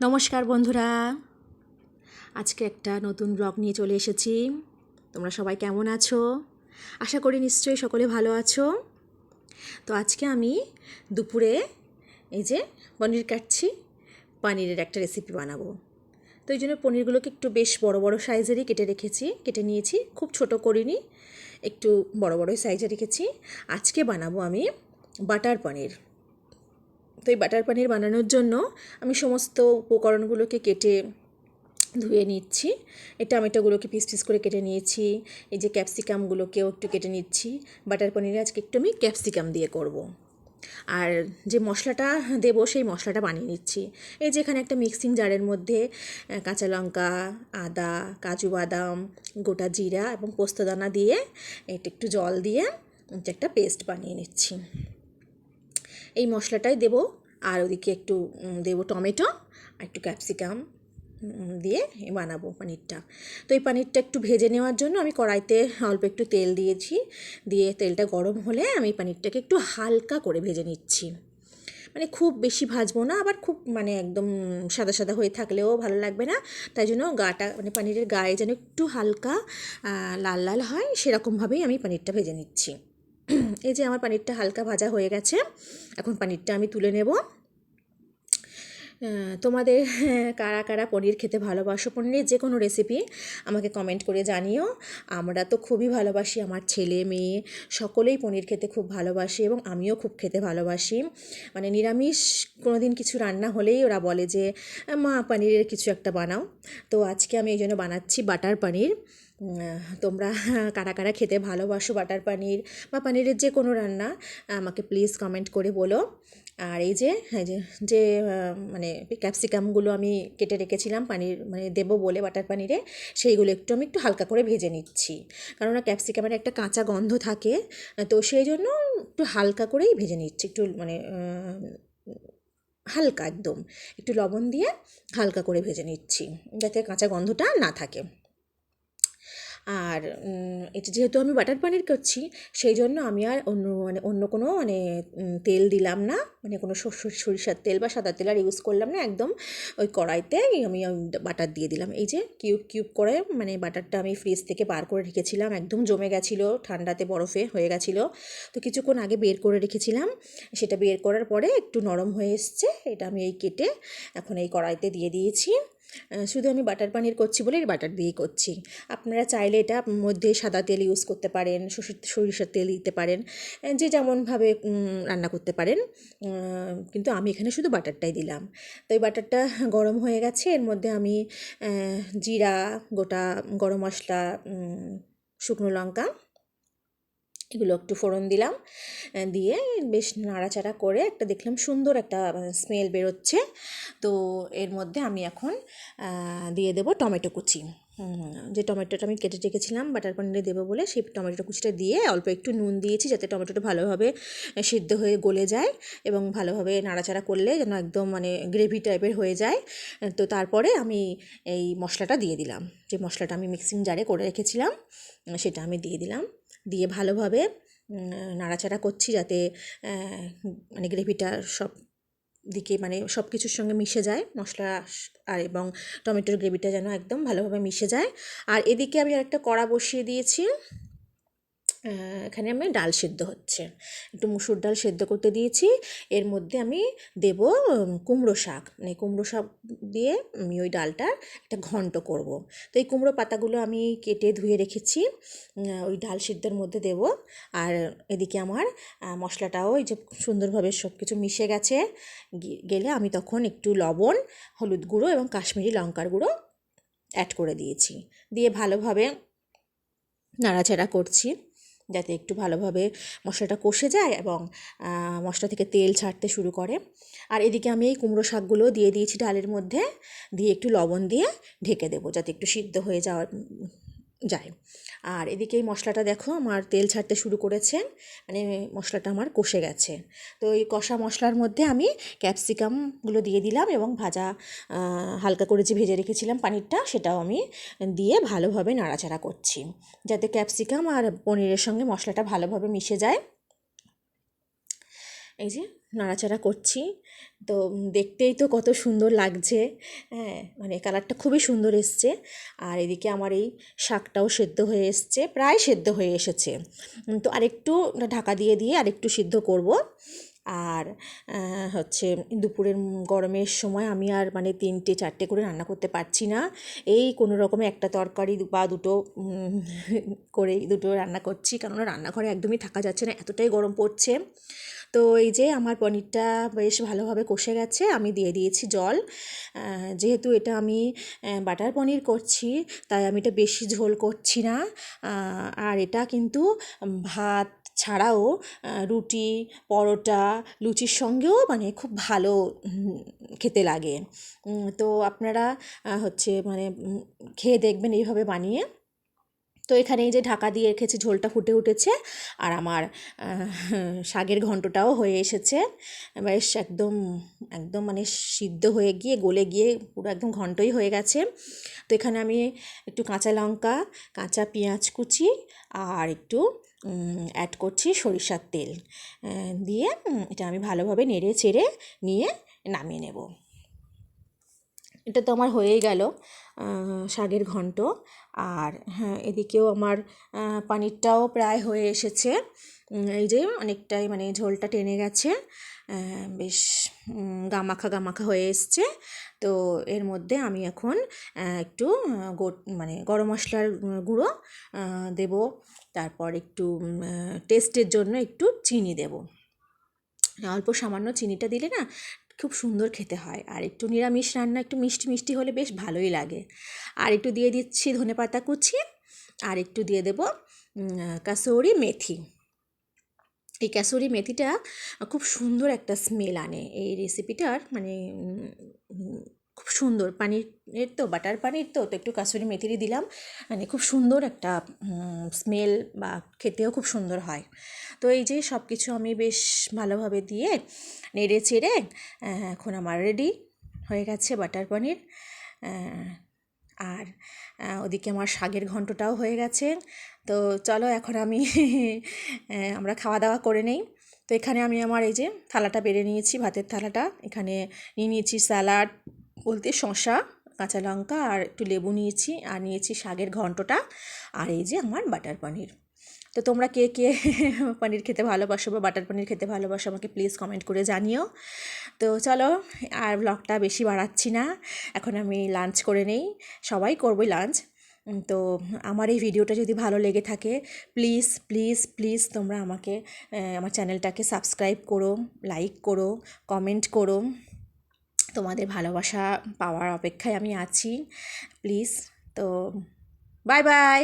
নমস্কার বন্ধুরা, আজকে একটা নতুন ব্লগ নিয়ে চলে এসেছি। তোমরা সবাই কেমন আছো? আশা করি নিশ্চয়ই সকলে ভালো আছো। তো আজকে আমি দুপুরে এই যে পনির কাটছি, পনিরের একটা রেসিপি বানাবো। তো এই জন্য পনিরগুলোকে একটু বেশ বড় বড় সাইজেরই কেটে নিয়েছি, খুব ছোট করিনি, একটু বড় বড় সাইজে রেখেছি। আজকে বানাবো আমি বাটার পনির। তো এই বাটার পনির বানানোর জন্য আমি সমস্ত উপকরণগুলোকে কেটে ধুয়ে নিচ্ছি। এই টমেটোগুলোকে পিস পিস করে কেটে নিয়েছি। এই যে ক্যাপসিকামগুলোকেও একটু কেটে নিচ্ছি। বাটার পনিরে আজকে একটু আমি ক্যাপসিকাম দিয়ে করব। আর যে মশলাটা দেবো সেই মশলাটা বানিয়ে নিচ্ছি। এই যে এখানে একটা মিক্সিং জারের মধ্যে কাঁচা লঙ্কা, আদা, কাজু বাদাম, গোটা জিরা এবং পোস্তদানা দিয়ে এটা একটু জল দিয়ে একটা পেস্ট বানিয়ে নিচ্ছি। এই মশলাটাই দেবো। আর ওদিকে একটু দেবো টমেটো আর একটু ক্যাপসিকাম দিয়ে বানাবো পনিরটা। তো এই পনিরটা একটু ভেজে নেওয়ার জন্য আমি কড়াইতে অল্প একটু তেল দিয়েছি। দিয়ে তেলটা গরম হলে আমি পনিরটাকে একটু হালকা করে ভেজে নিচ্ছি। মানে খুব বেশি ভাজবো না, আবার খুব মানে একদম সাদা সাদা হয়ে থাকলেও ভালো লাগবে না। তাই জন্য গাটা মানে পনিরের গায়ে যেন একটু হালকা লাল লাল হয়, সেরকমভাবেই আমি পনিরটা ভেজে নিচ্ছি। এই যে আমার পনিরটা হালকা ভাজা হয়ে গেছে। এখন পনিরটা আমি তুলে নেব। তোমাদের কারা কারা পনির খেতে ভালোবাসো, পনিরের যে কোনো রেসিপি আমাকে কমেন্ট করে জানিও। আমরা তো খুবই ভালোবাসি, আমার ছেলে মেয়ে সকলেই পনির খেতে খুব ভালোবাসে এবং আমিও খুব খেতে ভালোবাসি। মানে নিরামিষ কোনো দিন কিছু রান্না হলেই ওরা বলে যে মা পনিরের কিছু একটা বানাও। তো আজকে আমি এই জন্য বানাচ্ছি বাটার পনির। তোমরা কারা কারা খেতে ভালোবাসো বাটার পনির বা পনিরের যে কোনো রান্না, আমাকে প্লিজ কমেন্ট করে বলো। আর এই যে যে মানে ক্যাপসিকামগুলো আমি কেটে রেখেছিলাম পনির মানে দেবো বলে বাটার পনিরে, সেইগুলো একটু হালকা করে ভেজে নিচ্ছি। কেননা ক্যাপসিকামের একটা কাঁচা গন্ধ থাকে, তো সেই জন্য একটু হালকা করেই ভেজে নিচ্ছি। একটু মানে হালকা একদম একটু লবণ দিয়ে হালকা করে ভেজে নিচ্ছি, যাতে কাঁচা গন্ধটা না থাকে। আর এটা যেহেতু আমি বাটার পনির করছি, সেই জন্য আমি আর অন্য কোনো তেল দিলাম না, মানে কোনো সরিষার তেল বা সাদা তেল আর ইউজ করলাম না। একদম ওই কড়াইতে আমি বাটার দিয়ে দিলাম। এই যে কিউব কিউব করে মানে বাটারটা আমি ফ্রিজ থেকে বার করে রেখেছিলাম, একদম জমে গেছিলো, ঠান্ডাতে বরফে হয়ে গেছিলো। তো কিছুক্ষণ আগে বের করে রেখেছিলাম, সেটা বের করার পরে একটু নরম হয়ে এসছে। এটা আমি কেটে এখন এই কড়াইতে দিয়ে দিয়েছি। শুধু আমি বাটার পনির করছি বলে বাটার দিয়েই করছি। আপনারা চাইলে এটা মধ্যে সাদা তেল ইউজ করতে পারেন, সরিষার তেল দিতে পারেন, যে যেমনভাবে রান্না করতে পারেন। কিন্তু আমি এখানে শুধু বাটারটাই দিলাম। তো এই বাটারটা গরম হয়ে গেছে, এর মধ্যে আমি জিরা, গোটা গরম মশলা, শুকনো লঙ্কা এগুলো একটু ফোড়ন দিলাম। দিয়ে বেশ নাড়াচাড়া করে একটা দেখলাম সুন্দর একটা স্মেল বেরোচ্ছে। তো এর মধ্যে আমি এখন দিয়ে দেবো টমেটো কুচি। যে টমেটোটা আমি কেটে রেখেছিলাম বাটার পনিরে দেবো বলে, সেই টমেটো কুচিটা দিয়ে অল্প একটু নুন দিয়েছি, যাতে টমেটোটা ভালোভাবে সিদ্ধ হয়ে গলে যায় এবং ভালোভাবে নাড়াচাড়া করলে যেন একদম মানে গ্রেভি টাইপের হয়ে যায়। তো তারপরে আমি এই মশলাটা দিয়ে দিলাম, যে মশলাটা আমি মিক্সিং জারে করে রেখেছিলাম সেটা আমি দিয়ে দিলাম। দিয়ে ভালোভাবে নাড়াচাড়া করছি, যাতে মানে গ্রেভিটা সব দিকে মানে সব কিছুর সঙ্গে মিশে যায় মশলা আর এবং টমেটোর গ্রেভিটা যেন একদম ভালোভাবে মিশে যায়। আর এদিকে আমি একটা কড়া বসিয়ে দিয়েছি। এখানে আমি ডাল সেদ্ধ হচ্ছে, একটু মুসুর ডাল সেদ্ধ করতে দিয়েছি। এর মধ্যে আমি দেব কুমড়ো শাক, মানে কুমড়ো শাক দিয়ে আমি ওই ডালটা একটা ঘন্ট করব। তো এই কুমড়ো পাতাগুলো আমি কেটে ধুয়ে রেখেছি, ওই ডাল সিদ্ধর মধ্যে দেব। আর এদিকে আমার মশলাটাও এই যে সুন্দরভাবে সব কিছু মিশে গেছে। গেলে আমি তখন একটু লবণ, হলুদ গুঁড়ো এবং কাশ্মীরি লঙ্কার গুঁড়ো অ্যাড করে দিয়েছি। দিয়ে ভালোভাবে নাড়াচাড়া করছি, যাতে একটু ভালোভাবে মশলাটা কষে যায় এবং মশলা থেকে তেল ছাড়তে শুরু করে। আর এদিকে আমি এই কুমড়ো শাকগুলো দিয়ে দিয়েছি ডালের মধ্যে, দিয়ে একটু লবণ দিয়ে ঢেকে দেবো, যাতে একটু সিদ্ধ হয়ে যায়। আর এদিকে এই মশলাটা দেখো আমার তেল ছাড়তে শুরু করেছে, মানে মশলাটা আমার কষে গেছে। তো এই কষা মশলার মধ্যে আমি ক্যাপসিকামগুলো দিয়ে দিলাম এবং ভাজা হালকা করে যে ভেজে রেখেছিলাম পনিরটা, সেটাও আমি দিয়ে ভালোভাবে নাড়াচাড়া করছি, যাতে ক্যাপসিকাম আর পনিরের সঙ্গে মশলাটা ভালোভাবে মিশে যায়। এই যে নাড়াচাড়া করছি। তো দেখতেই তো কত সুন্দর লাগছে, হ্যাঁ, মানে কালারটা খুবই সুন্দর এসছে। আর এদিকে আমার এই শাকটাও সেদ্ধ হয়ে এসছে, প্রায় সেদ্ধ হয়ে এসেছে। তো আরেকটু ঢাকা দিয়ে দিয়ে আরেকটু সিদ্ধ করব। আর হচ্ছে দুপুরের গরমের সময় আমি আর মানে 3টে 4টে করে রান্না করতে পারছি না। এই কোনো রকমে একটা তরকারি বা দুটো করেই দুটো রান্না করছি, কেননা রান্নাঘরে একদমই থাকা যাচ্ছে না, এতটাই গরম পড়ছে। তো এই যে আমার পনিরটা বেশ ভালোভাবে কষে গেছে, আমি দিয়ে দিয়েছি জল। যেহেতু এটা আমি বাটার পনির করছি, তাই আমি এটা বেশি ঝোল করছি না। আর এটা কিন্তু ভাত ছাড়াও রুটি, পরোটা, লুচির সঙ্গেও মানে খুব ভালো খেতে লাগে। তো আপনারা হচ্ছে মানে খেয়ে দেখবেন এইভাবে বানিয়ে। তো এখানে এই যে ঢাকা দিয়ে রেখেছি, ঝোলটা ফুটে উঠেছে, আর আমার শাকের ঘন্টটাও হয়ে এসেছে। বেশ একদম একদম মানে সিদ্ধ হয়ে গিয়ে গলে গিয়ে পুরো একদম ঘন্টই হয়ে গেছে। তো এখানে আমি একটু কাঁচা লঙ্কা, কাঁচা পেঁয়াজ কুচি আর একটু অ্যাড করছি সরিষার তেল দিয়ে এটা আমি ভালোভাবে নেড়ে চেড়ে নিয়ে নামিয়ে নেব। এটা তো আমার হয়েই গেল শাকের ঘন্ট। আর হ্যাঁ, এদিকেও আমার পানিরটাও প্রায় হয়ে এসেছে। এই যে অনেকটাই মানে ঝোলটা টেনে গেছে, বেশ গামাখা গামাখা হয়ে এসছে। তো এর মধ্যে আমি এখন একটু মানে গরম মশলার গুঁড়ো দেব, তারপর একটু টেস্টের জন্য একটু চিনি দেব। অল্প সামান্য চিনিটা দিলে না খুব সুন্দর খেতে হয়, আর একটু নিরামিষ রান্না একটু মিষ্টি মিষ্টি হলে বেশ ভালোই লাগে। আর একটু দিয়ে দিচ্ছি ধনেপাতা কুচি, আর একটু দিয়ে দেব কাসুরি মেথি। এই কাসুরি মেথিটা খুব সুন্দর একটা স্মেল আনে এই রেসিপিটার, মানে খুব সুন্দর। পানিরের তো বাটার পানির তো একটু কাসুরি মেথিরই দিলাম, মানে খুব সুন্দর একটা স্মেল, বা খেতেও খুব সুন্দর হয়। তো এই যে সব কিছু আমি বেশ ভালোভাবে দিয়ে নেড়ে চেড়ে এখন আমার রেডি হয়ে গেছে বাটার পনির। আর ওদিকে আমার শাকের ঘন্টটাও হয়ে গেছে। তো চলো এখন আমি আমরা খাওয়া দাওয়া করে নেই। তো এখানে আমি আমার এই যে থালাটা বেড়ে নিয়েছি, ভাতের থালাটা, এখানে নিয়ে নিয়েছি স্যালাড বলতে শসা, কাঁচা লঙ্কা আর একটু লেবু নিয়েছি, আর নিয়েছি শাকের ঘন্টটা, আর এই যে আমার বাটার পনির। তো তোমরা কে কে পনির খেতে ভালোবাসো বা বাটার পনির খেতে ভালোবাসো আমাকে প্লিজ কমেন্ট করে জানিও। তো চলো আর ব্লগটা বেশি বাড়াচ্ছি না, এখন আমি লাঞ্চ করে নেই, সবাই করবই লাঞ্চ। তো আমার এই ভিডিওটা যদি ভালো লেগে থাকে প্লিজ প্লিজ প্লিজ তোমরা আমাকে আমার চ্যানেলটাকে সাবস্ক্রাইব করো, লাইক করো, কমেন্ট করো। তোমাদের ভালোবাসা পাওয়ার অপেক্ষায় আমি আছি, প্লিজ। তো বাই বাই।